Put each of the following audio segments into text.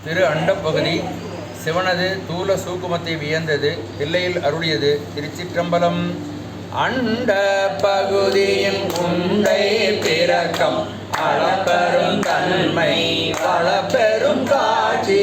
திரு அண்டப்பகுதி சிவனது தூல சூக்குமத்தை வியந்தது தில்லையில் அருளியது திருச்சிற்றம்பலம். அண்ட பகுதியின் உண்டை பிறக்கம் அளப்பெரும் தன்மை வளப்பெரும் காட்சி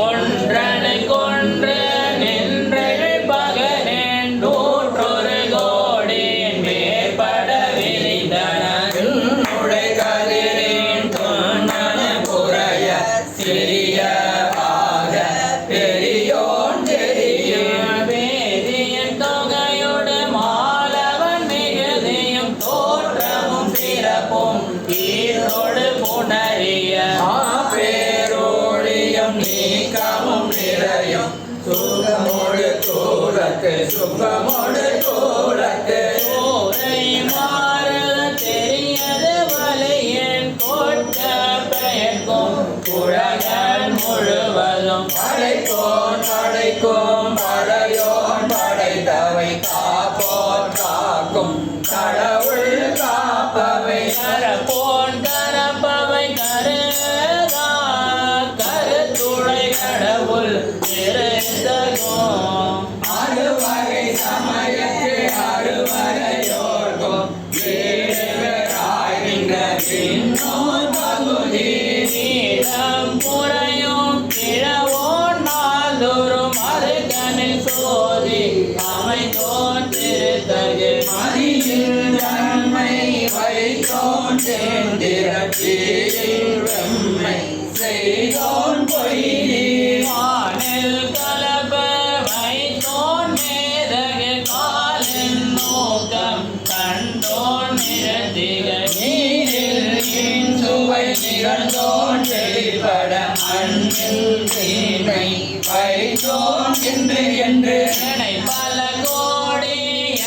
ஒன்றனை கொன்று நின்று பகனேன் நூற்றொரு கோடின் மேற்பட விரிந்தன உடை கதிரின் தொன்னன புறைய சிறிய பெரியோன் தெரியும் வேதியின் தொகையோடு மாலவன் மிகுதியும் தோற்றமும் சிறப்பும் ஈரோடு புணரிய பேரோழியம் நீக்கமும் நிறையும் சுகமோடு கோலத்து சுகமோடு கோலத்து ஊரை மாறுத தெரியது வலையன் கோட்ட பெயர்க்கும் குழகன் முழுவதும் படைக்கோன் படைக்கும் படையோன் படைத்தவை காப்போன் காக்கும் கடவுள் காப்பவை கரப்போன் கரப்பவை கருதா கருத்துடை கடவுள் திருந்தகும் அறுவகை சமயத்து அறுவரையோர்க்கும் ஏழாய் நின்ற பின்னோர் பகுதி நீளம் புறையும் கிழவோன் நாள்தோறும் அருகனில் சோதி அமைத்தோன் திருத்தகு மதியில் தன்மை வைத்தோன் செந்திரத்தில் வெம்மை செய்தோன் பொய்தி வானில் கலப வைத்தோன் மேதகு காலின் நோக்கம் கண்டோன் நிறத்திக நீரில் சுவை நிகழ்ந்தோன் வெளிப்பட மண்ணில் தீமை வைத்தோன் என்று எனை பல கோடி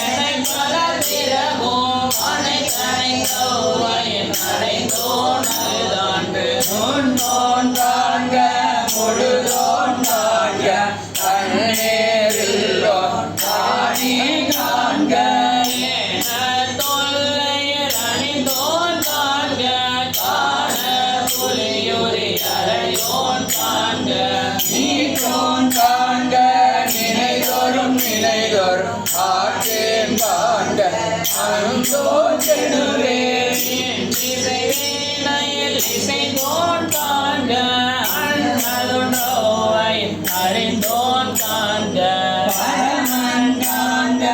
எனை பல திறகும் அனைத்தனை கௌவையின் அடைந்தோன் அழுதாண்டு முன்னோன் காண்க முழுதோன் காண்க கண்ணேரில்லோன் காணி காண்க ஏன தொல்லையில் அணிந்தோன் காண்க காண புலியுரி அறையோன் காண்க நீற்றோன் காண்க நினைதோறும் நினைதோறும் காட்டேன் காண்க அந்தோ செடுவே இசை வீணையில் இசைந்தோன் காண்க அண்ணதுண்டோவை அறிந்தோன் காண்க பரமன் காண்க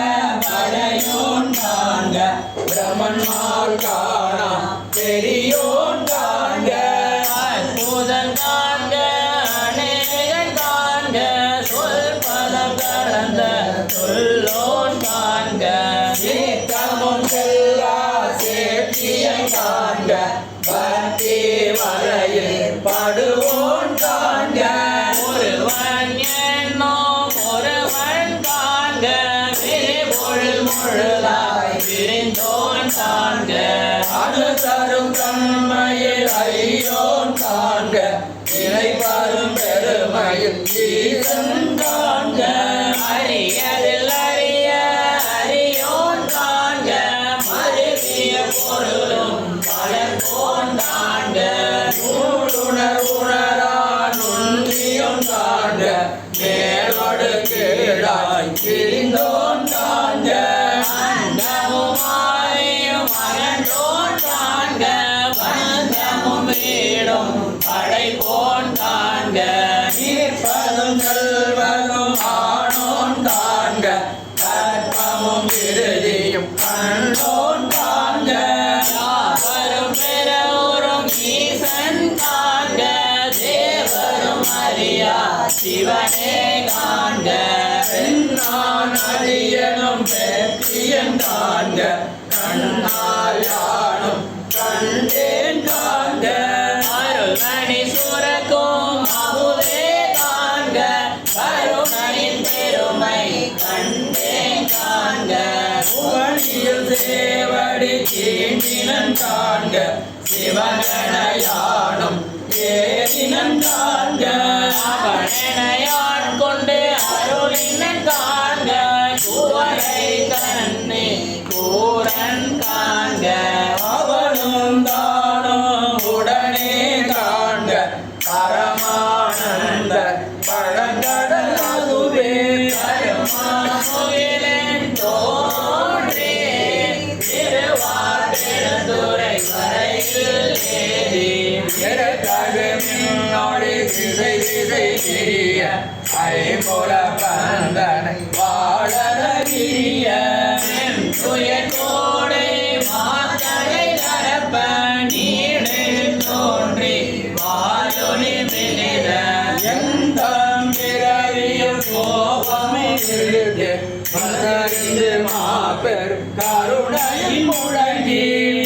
படையோன் காண்க பிரமன்மால் காணா பெரியோன் காண்க அற்புதன் காண்க அநேகன் காண்க சொல் பதம் கடந்த சொல்லோன் காண்க சீத்தமும் செல்லா சேற்றியன் காண்க பக்தி வரையில் படுவோன் காண்க ஒருவன் என்னும் ஒருவன் காண்க விரிபொழில் முழுதாய் விரிந்தோன் காண்க அணு தரும் தன்மையில் ஐயோன் காண்க இணை வரும் பெருமையில் ஈசன் காண்க அறியதில் அறிய அறியோன் காண்க மருவிய பொருளும் வளர்ப்போன் காண்க ஊடுணர் உணரா நுண்ணியும் காண்க மேலோடு கீழாய் பிரிந்தோன் காண்க அண்டமும் ஆயும் அகன்றோன் காண்க பந்தமும் வீடும் படைப்போன் காண்க நீர்ப்பதும் செல்வதும் ஆனோன் காண்க கற்பமும் இறுதியும் கண்டோன் காண்க யாவரும் பெறோரும் ஈசன் காண்க தேவரும் அறியா சிவனே காண்க பெண்ணான் அடியனும் பேத்தியன் காண்க கண்ணால் யானும் கண்டேன் காண்க அருள்மணி சுரக்கும் அமுதே காண்க கருணையின் பெருமை கண்டேன் காண்க புவனியில் சேவடி தீண்டினன் காண்க சிவகணையானும் ஏறினன் காண்க அவனையான் கொண்டு அருளினன் காண்க குவரை கண்ணே கூரன் காண்க அவனும் தானும் உடனே காண்க பரமானந்த திசை திசை திரிய ஐம்புல பந்தனை வாழறிய துயர்கோடை மாத்தடை தரப்ப நீடு தோன்றி வாயொலி மிளிர எந்த பிறவியும் கோபமே இருக்கு மலர்ந்து மாபெரும் கருணையில் முழங்கி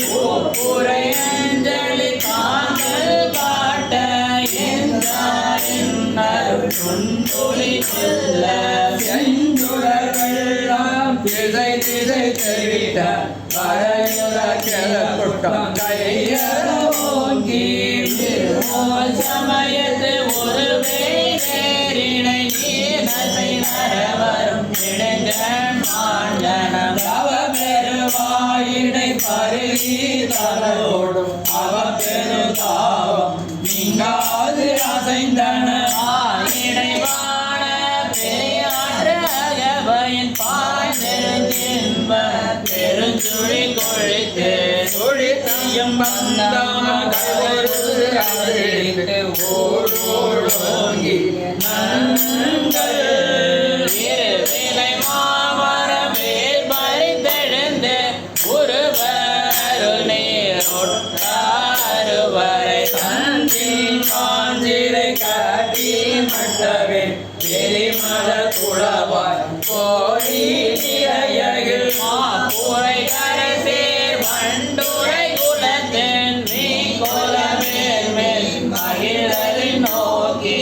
பூப்புரை அஞ்சலி காதல் காட்ட என்னாரும் துன்புலி செல்ல செஞ்சுடர்களெல்லாம் திசை திசை தெரிவித்த வரையுற கிளப்புட்டம் கையற ஓங்கி சமயத்து ஒரு வேரினை நீரசை நரவரும் இடங்கன் மாஞ்சனம் அவ பெருவாயினை பருகி தலோடும் அவ பெருதாவம் நீங்காது அசைந்தன இடைவான பெரியாற்ற அகவையின் பாய்ந்திருந்த பெருஞ்சுழி கொழித்து சுழித்தையும் பந்தாம ஓடோங்கி நங்கள் இருவிலை மாமரம் வேல் பறித்தெழுந்து ஒருவர் நீரொட்டாருவரை தந்தின் மாஞ்சிரை காட்டி மட்டவே எரிமல குளவாய் கோரி நிறையகில் மாப்புரை கரசேர் வண்டுரை குலத்தன் நீ கொலமேல் மேல் மகிழலி நோக்கி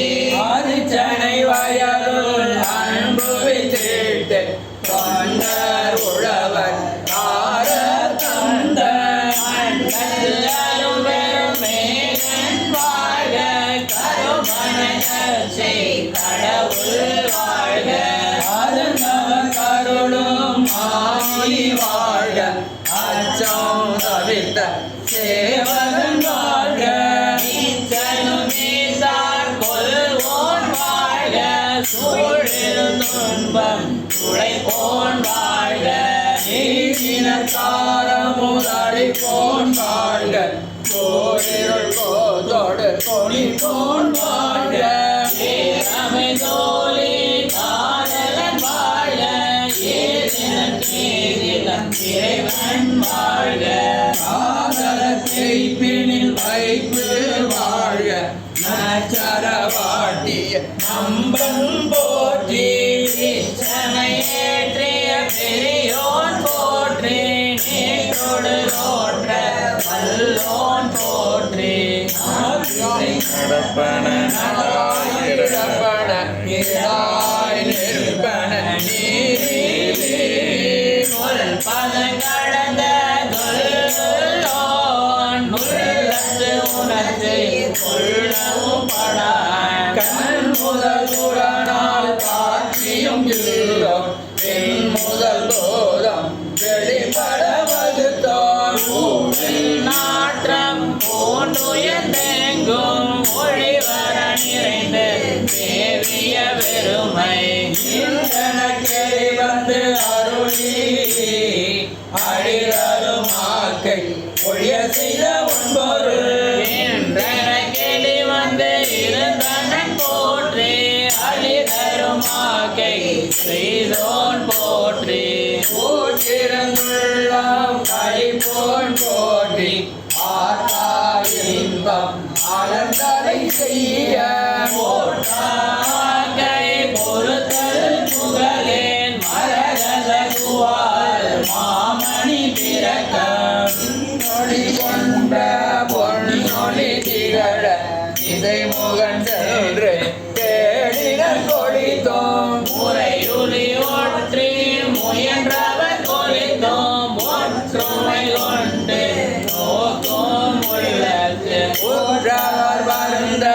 ஆதிச்சனை வயலுள் அன்பு வித்திட்டு தொண்டர் உழவர் ஆர தந்த அண்டத்திலும் பெரும் மேகன் வாழ்க கருமனை கட்சி கடவுள் வாழ்க அதனவர் கருளும் ஆசி வாழ்க அச்சம் தவிர்த்த சேவகன் வாழ்க நீச்சலும் நீத்தார் கொல்வோன் வாழ்க சூழில் துன்பம் துளைப்போன் வாழ்க நீதினத்தாரமுதடி போன் வாழ்க கோரிருள் கோதோடு கொடி போன் வாழ்க பேரமை தோழி காதலன் வாழ்க ஏதினம் கேதிலம் இறைவன் வாழ்க காதலத்தை பிணில் வைப்பு வாழ்க நச்சர வாட்டிய நம்பன் போற்றி இச்சனையேற்றிய பெரியோன் போற்றி நேற்றோடு தோற்ற வல்லோன் போற்றி நடப்பன நடப்பன இதாய் நிற்பன நீரே சொல் பதங்கடந்த தொல்லோன் உள்ளத்து உணர்ந்து கொள்ளவும் படான் கண் முதல் புறநாள் காட்சியும் இல்லோம் பெண் முதல் போதம் வெளிப்பட வகுத்தோம் நாற்றம் போன்றுயர்ந்தெங்கும் ஒளிவர நிறைந்து தேவிய வெறுமை இந்தனக்கே வந்து அருளி அழிதரும் ஆக்கை ஒழிய செய்த ஒன்பொருள் என்றன கேலி வந்து இருந்தனன் போற்றி அழிதரும் ஆக்கை செய்தோன் போற்றி போற்றிருந்துள்ளம் கழிப்போன் போற்றி ஆத்தா இன்பம் அலந்தரை செய்ய போற்றாகை பொறுத்தல் புகழேன் மரகத குவால் மாமணி பிறக்கம் நொடி கொண்ட பொன்னொழி திகழ இதை முகன் சென்று தேடின கொடித்தோம் முறையுளி ஒற்றி முயன்றவர் கொலித்தோம் ஒற்றுமை கொண்டு நோக்கும் உள்ளத்து ஊற்றவர் வருந்த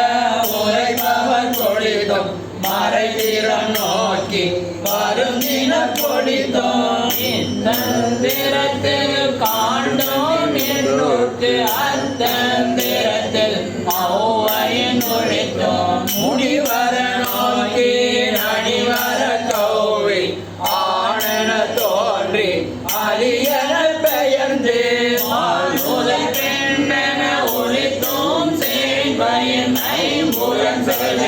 உரைப்பவர் கொடித்தோம் மறைதிறம் நோக்கி வருந்தின கொடித்தோம் இத்தந்திரத்தில் காண்டோம் என்னுக்கு அத்தந்திரத்தில் ஔவையின் ஒழித்தோம் முனிவர நோக்கி நடிவர கௌவி ஆனன தோன்றி அலியன பெயர்ந்து முதல் பெண்ணென ஒழித்தோம் சேவையின் ஐம்புறன் செல்ல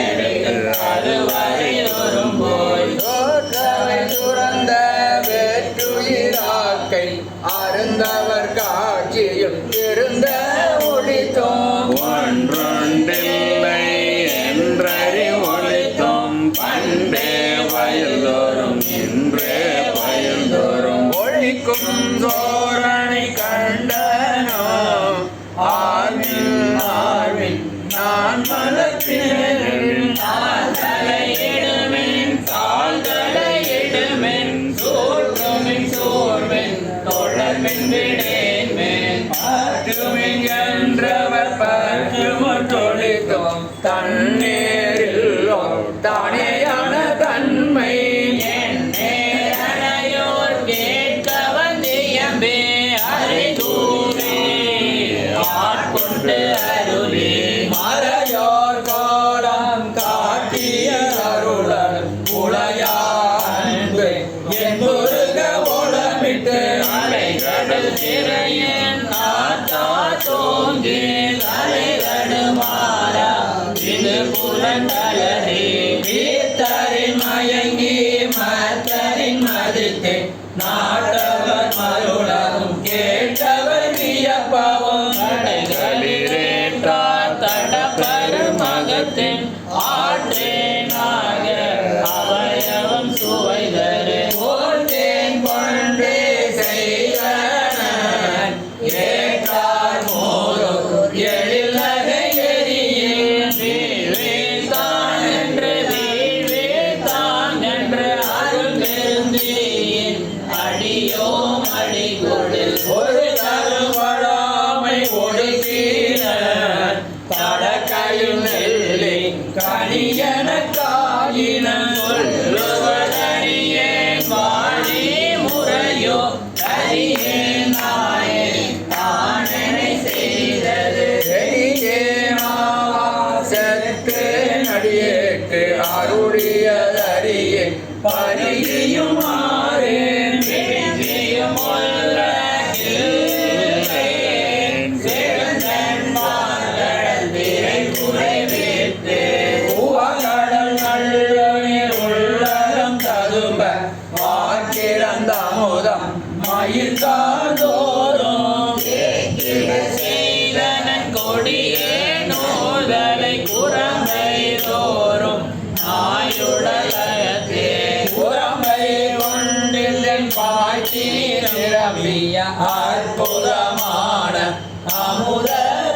தானேயான தன்மை என் நேரணையோர் கேட்க வந்தியம்பே அறிதூரே ஆட்கொண்டு அருளே மறையோர் கோலம் காட்டிய அருளர் உளையாண்டு என் முருக ஓலமிட்டு அலைகடல் திரையன் ஆத்தா தோங்கி அலைகடுமாறா இது புலந்தளரே வீத்தரின் மயங்கி மத்தரின் மதித்து நாட்டவர் மருளரும் கேட்டவர் வியப்பவும் கடைகளிரேற்றார் தடப்பரு மகத்தின் ஆற்றேனாக அவயவம் சுவைதரு போற்றேன் கொண்டே செய்வனன் ஏற்றார் மோரோ எழிலகை எரியின் வீழ்வேதான் என்று வீழ்வேதான் என்று அருள் பெருந்தேன் அடியோம் அடிகொடில் ஒரு தருவழாமை ஒடுக்கின தடக்கையில் நெல்லை கனியன காயின சொல்லுவதறியேன் வாழி முறையோ அறியேன் நாயே தானனை செய்தது செத்து நடியேட்டு அருளியதறிய பரியும் மாறேன் விழியும் உலகில் சிறந்தன் மார்கடல் திரை குறைவேற்று உவகடல் நல்லீர் உள்ளகம் ததும்ப வாக்கிறந்த அமுதம் மயிர்காதோறும் செய்தனன் கொடியே நூதலை குரம்பை தோறும் நாயுடலயத்தே புறமை கொண்டில் பாய்ச்சி நிரம்பிய அற்புதமான அமுத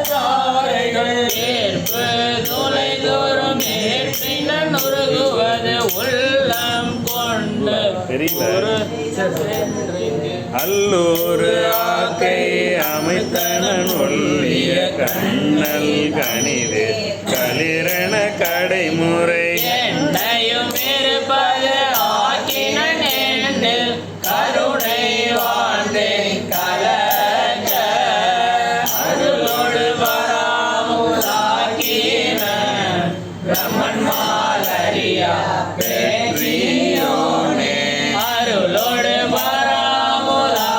தாரைகள் ஏற்பு துளை தோறும் ஏற்றினன் உருகுவது உள்ளம் கொண்டு தெரியல. அல்லூர் ஆக்கை அமைத்தனன் ஒல்லிய கண்ணல் கணிது களிரண கடைமுறை என்னையும் இருப்பது ஆக்கினன் என்னில் கருணை வாழ்ந்தேன் கலங்க அருளோடு வராமுதாக்கின பிரம்மன் மாலரியா பேற்றியோனே அருளோடு வராமுதாக்கின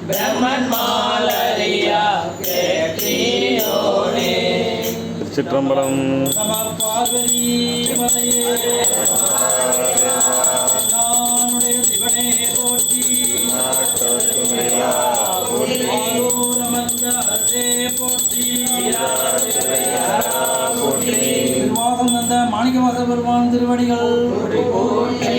பிரம்மன் மாலரியா பேற்றியோனே சிற்றம்பலம் பார்வதி சிவனே போற்றி ஆரூரமர்ந்த அரசே போற்றி திருவாசம் தந்த மாணிக்கவாச பெருமான் திருவடிகள் போற்றி